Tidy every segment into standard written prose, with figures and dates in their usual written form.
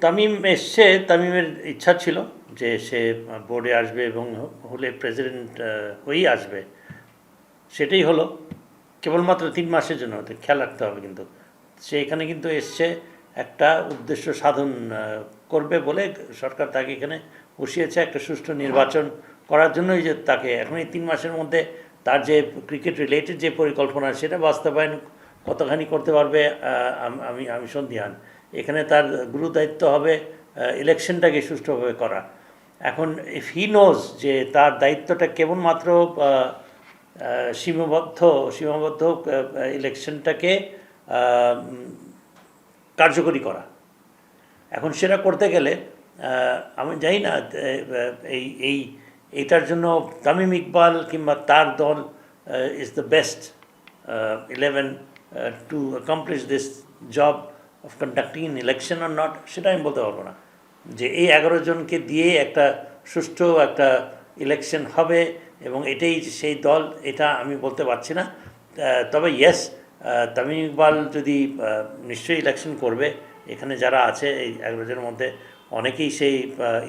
তামিম এসছে, তামিমের ইচ্ছা ছিল যে সে বোর্ডে আসবে এবং হলে প্রেসিডেন্ট হয়েই আসবে, সেটাই হলো। কেবলমাত্র 3 মাসের জন্য, ওদের খেয়াল রাখতে হবে কিন্তু সে এখানে কিন্তু এসছে একটা উদ্দেশ্য সাধন করবে বলে সরকার তাকে এখানে বসিয়েছে একটা সুষ্ঠু নির্বাচন করার জন্যই, যে তাকে এখন এই 3 মাসের মধ্যে তার যে ক্রিকেট রিলেটেড যে পরিকল্পনা সেটা বাস্তবায়ন কতখানি করতে পারবে আমি আমি সন্দিহান। এখানে তার গুরু দায়িত্ব হবে ইলেকশনটাকে সুষ্ঠুভাবে করা। এখন ইফ হি নোজ যে তার দায়িত্বটা কেবলমাত্র সীমাবদ্ধ সীমাবদ্ধ ইলেকশনটাকে কার্যকরী করা, এখন সেটা করতে গেলে আমি জানি না এই এই এইটার জন্য তামিম ইকবাল কিংবা তার দল is the best 11 two accomplish this job of conducting in election are not, সেটা আমি বলতে পারবো না যে এই 11 জনকে দিয়ে একটা সুষ্ঠু একটা ইলেকশন হবে এবং এটাই সেই দল, এটা আমি বলতে পারছি না। তবে ইয়েস, তামিম ইকবাল যদি নিশ্চয়ই ইলেকশন করবে, এখানে যারা আছে এই 11 জনের মধ্যে অনেকেই সেই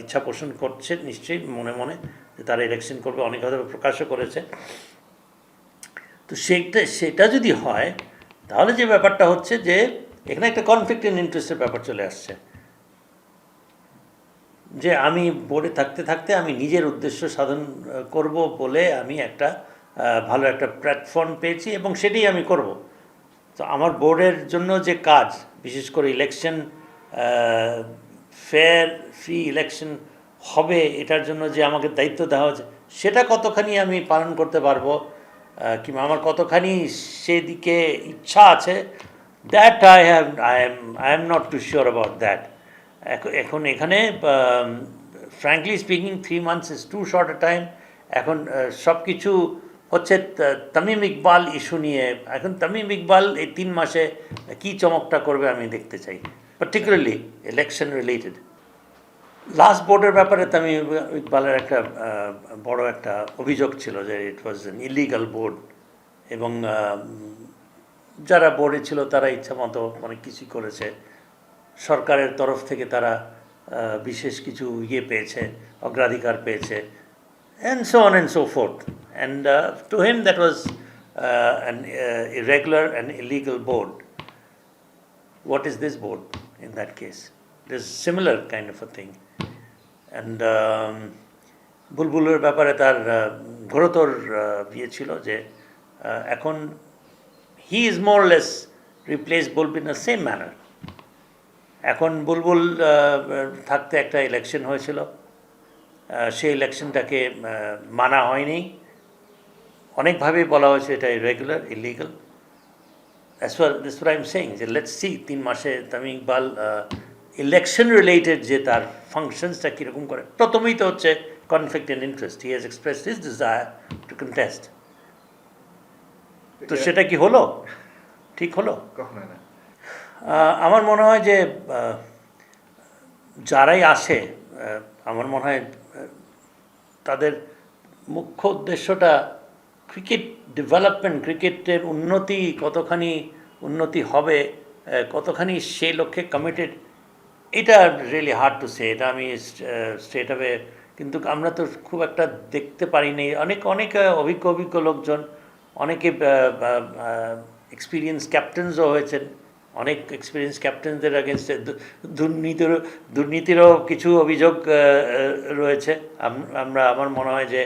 ইচ্ছা পোষণ করছে নিশ্চয়ই মনে মনে যে তারা ইলেকশন করবে, অনেক হয়তো প্রকাশও করেছে। তো সেটা যদি হয় তাহলে যে ব্যাপারটা হচ্ছে যে এখানে একটা কনফ্লিক্ট ইন ইন্টারেস্টের ব্যাপার চলে আসছে, যে আমি বোর্ডে থাকতে থাকতে আমি নিজের উদ্দেশ্য সাধন করব বলে আমি একটা ভালো একটা প্ল্যাটফর্ম পেয়েছি এবং সেটাই আমি করব। তো আমার বোর্ডের জন্য যে কাজ, বিশেষ করে ইলেকশন ফেয়ার ফ্রি ইলেকশন হবে, এটার জন্য যে আমাকে দায়িত্ব দেওয়া হচ্ছে সেটা কতখানি আমি পালন করতে পারবো কিংবা আমার কতখানি সেদিকে ইচ্ছা আছে, that I am not too sure about that. এখন এখানে frankly speaking 3 months is too short a time. এখন সব কিছু হচ্ছে তামিম ইকবাল ইস্যু নিয়ে। এখন তামিম ইকবাল এই 3 মাসে কী চমকটা করবে আমি দেখতে চাই, পার্টিকুলারলি ইলেকশন রিলেটেড। লাস্ট বোর্ডের ব্যাপারে তামিম ইকবালের একটা বড় একটা অভিযোগ ছিল যে ইট ওয়াজ অ্যান ইলিগাল বোর্ড, এবং যারা বোর্ডে ছিল তারা ইচ্ছা মতো অনেক কিছুই করেছে, সরকারের তরফ থেকে তারা বিশেষ কিছু ইয়ে পেয়েছে, অগ্রাধিকার পেয়েছে, and so on and so forth. And to him that was an irregular and illegal board. What is this board in that case? It is similar kind of a thing. And বুলবুলের ব্যাপারে তার ঘোরতর ইয়ে ছিল যে এখন he is more or less replaceable in the same manner. এখন বুলবুল থাকতে একটা election হয়েছিল, সেই ইলেকশনটাকে মানা হয়নি, অনেকভাবেই বলা হয়েছে এটা irregular illegal. This I am saying যে লেটস সি 3 মাসে তামিম ইকবাল ইলেকশন রিলেটেড যে তার ফাংশনসটা কীরকম করে। প্রথমেই তো হচ্ছে conflict in interest, he has expressed his desire to contest. তো সেটা কি হলো? ঠিক হলো? আমার মনে হয় যে যারাই আসে, আমার মনে হয় তাদের মুখ্য উদ্দেশ্যটা ক্রিকেট ডেভেলপমেন্ট, ক্রিকেটের কতখানি উন্নতি হবে, কতখানি সেই লক্ষ্যে কমিটেড, এটা রিয়েলি হার্ড টু সে। এটা আমি স্ট্রেটভাবে, কিন্তু আমরা তো খুব একটা দেখতে পারিনি। অনেক অভিজ্ঞ লোকজন, অনেকে এক্সপিরিয়েন্স ক্যাপ্টেন্সও হয়েছেন, অনেক এক্সপিরিয়েন্স ক্যাপ্টেনদের আগেনস্টে দুর্নীতিরও কিছু অভিযোগ রয়েছে। আমার মনে হয় যে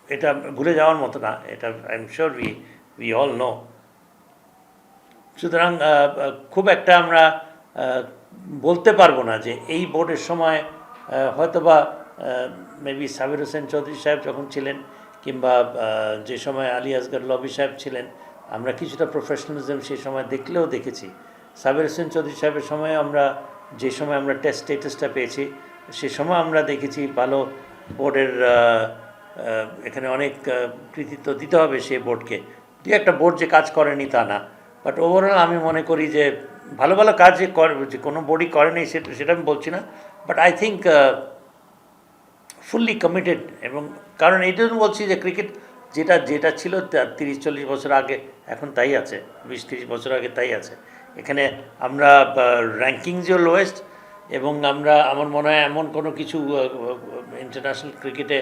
এটা ভুলে যাওয়ার মতো না, এটা I am sure we all know. সুতরাং খুব একটা আমরা বলতে পারবো না যে এই বোর্ডের সময় হয়তোবা মেবি সাবির হোসেন চৌধুরী সাহেব যখন ছিলেন কিংবা যে সময় আলী আসগর লবি সাহেব ছিলেন, আমরা কিছুটা প্রফেশনালিজম সেই সময় দেখেছি। সাবির হোসেন চৌধুরী সাহেবের সময় যে সময় আমরা টেস্ট স্টেটাসটা পেয়েছি, সে সময় আমরা দেখেছি ভালো বোর্ডের, এখানে অনেক কৃতিত্ব দিতে হবে সেই বোর্ডকে। একটা বোর্ড যে কাজ করেনি তা না, বাট ওভারঅল আমি মনে করি যে ভালো কাজ যে কোনো বোর্ডই করেনি সেটা আমি বলছি না, but I think fully committed. এবং কারণ এই জন্য বলছি যে ক্রিকেট যেটা যেটা ছিল 30-40 বছর আগে এখন তাই আছে, 20-30 বছর আগে তাই আছে। এখানে আমরা র্যাঙ্কিং যে লোয়েস্ট, এবং আমরা আমার মনে হয় এমন কোনো কিছু ইন্টারন্যাশনাল ক্রিকেটে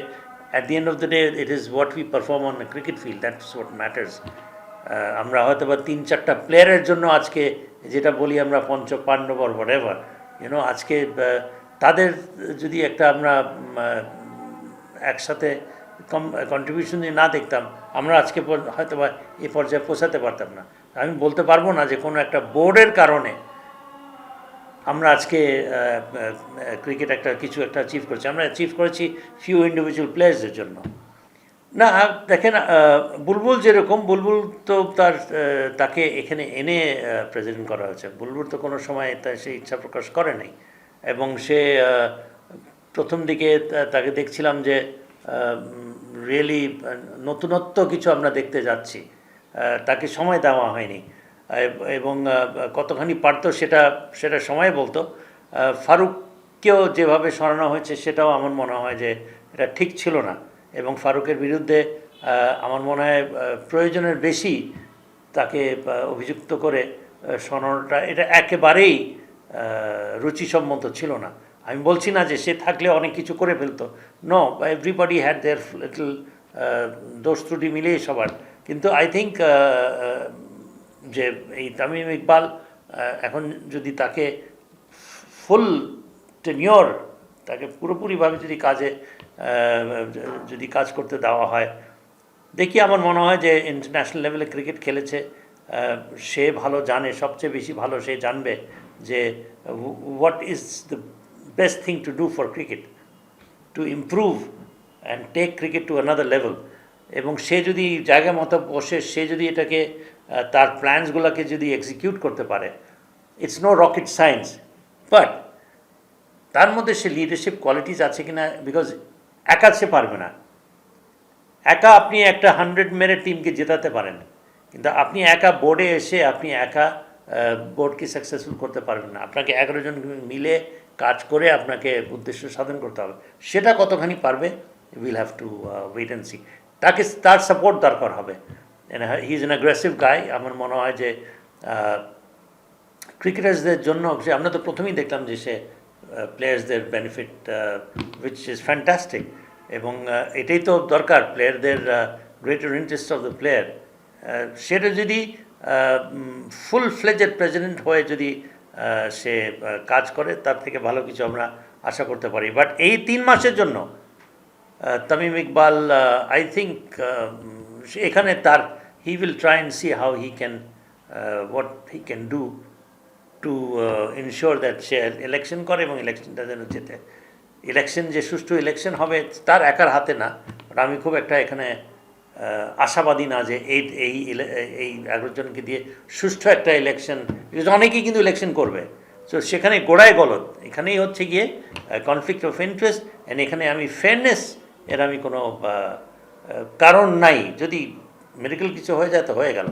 at the end of the day it is what we perform on cricket field, that's what matters. আমরা হয়তো বা 3-4টা প্লেয়ারের জন্য আজকে যেটা বলি আমরা পঞ্চপাণ্ডব অর হোয়াটএভার, আজকে তাদের যদি একটা আমরা একসাথে কন্ট্রিবিউশন যদি না দেখতাম, আমরা আজকে হয়তো বা এই পর্যায়ে পৌঁছাতে পারতাম না। আমি বলতে পারবো না যে কোনো একটা বোর্ডের কারণে আমরা আজকে ক্রিকেট কিছু একটা অ্যাচিভ করেছি। আমরা অ্যাচিভ করেছি ফিউ ইন্ডিভিজুয়াল প্লেয়ার্সদের জন্য। না দেখেন, বুলবুল যেরকম, বুলবুল তো তাকে এখানে এনে প্রেসিডেন্ট করা হয়েছে। বুলবুল তো কোনো সময় সে ইচ্ছা প্রকাশ করে নাই, এবং সে প্রথম দিকে তাকে দেখছিলাম যে রিয়েলি নতুনত্ব কিছু আমরা দেখতে যাচ্ছি, তাকে সময় দেওয়া হয়নি, এবং কতখানি পারত সেটা সময় বলতো। ফারুককেও যেভাবে সরানো হয়েছে সেটাও আমার মনে হয় যে এটা ঠিক ছিল না, এবং ফারুকের বিরুদ্ধে আমার মনে হয় প্রয়োজনের বেশি তাকে অভিযুক্ত করে সরানোটা এটা একেবারেই রুচিসম্মত ছিল না। আমি বলছি না যে সে থাকলে অনেক কিছু করে ফেলতো, no, everybody had their little দোষ ত্রুটি মিলিয়ে সবার। কিন্তু আই থিঙ্ক যে এই তামিম ইকবাল এখন যদি তাকে ফুল টেনিওর, তাকে পুরোপুরিভাবে যদি কাজ করতে দেওয়া হয়, দেখি আমার মনে হয় যে ইন্টারন্যাশনাল লেভেলে ক্রিকেট খেলেছে, সে ভালো জানে, সবচেয়ে বেশি ভালো সে জানবে যে what is the best thing to do for cricket, to improve and take cricket to another level. এবং সে যদি জায়গা মতো বসে, সে যদি এটাকে তার প্ল্যানসগুলোকে যদি এক্সিকিউট করতে পারে, it's no rocket science, but তার মধ্যে সে লিডারশিপ কোয়ালিটিস আছে কিনা, বিকজ একা সে পারবে না। একা আপনি একটা 100 মেরে টিমকে জেতাতে পারেন, কিন্তু আপনি একা বোর্ডে এসে আপনি একা বোর্ডকে সাকসেসফুল করতে পারবেন না। আপনাকে 11 জন মিলে কাজ করে আপনাকে উদ্দেশ্য সাধন করতে হবে। সেটা কতখানি পারবে, will have to wait and see. তার সাপোর্ট দরকার হবে। He is an aggressive guy. আমার মনে হয় যে ক্রিকেটার্সদের জন্য আমরা তো প্রথমেই দেখলাম যে সে প্লেয়ার্সদের বেনিফিট, উইচ ইজ ফ্যান্টাস্টিক, এবং এটাই তো দরকার প্লেয়ারদের, greater interest of the player. সেটা যদি ফুল ফ্লেজেড প্রেসিডেন্ট হয়ে যদি সে কাজ করে, তার থেকে ভালো কিছু আমরা আশা করতে পারি। বাট এই 3 মাসের জন্য তামিম ইকবাল, আই থিঙ্ক এখানে he will try and C how he can what he can do to ensure that say election করে এবং ইলেকশনটা যেন জেতে। ইলেকশন যে সুষ্ঠু ইলেকশন হবে তার একার হাতে না, বাট আমি খুব একটা এখানে আশাবাদী না যে এই 11 জনকে দিয়ে সুষ্ঠু একটা ইলেকশন, অনেকেই কিন্তু ইলেকশন করবে। সো সেখানে গোড়ায় গলদ এখানেই হচ্ছে গিয়ে কনফ্লিক্ট অফ ইন্টারেস্ট, অ্যান্ড এখানে আমি ফেয়ারনেস এর আমি কোনো কারণ নাই। যদি মেডিকেল কিছু হয়ে যায় তো হয়ে গেল।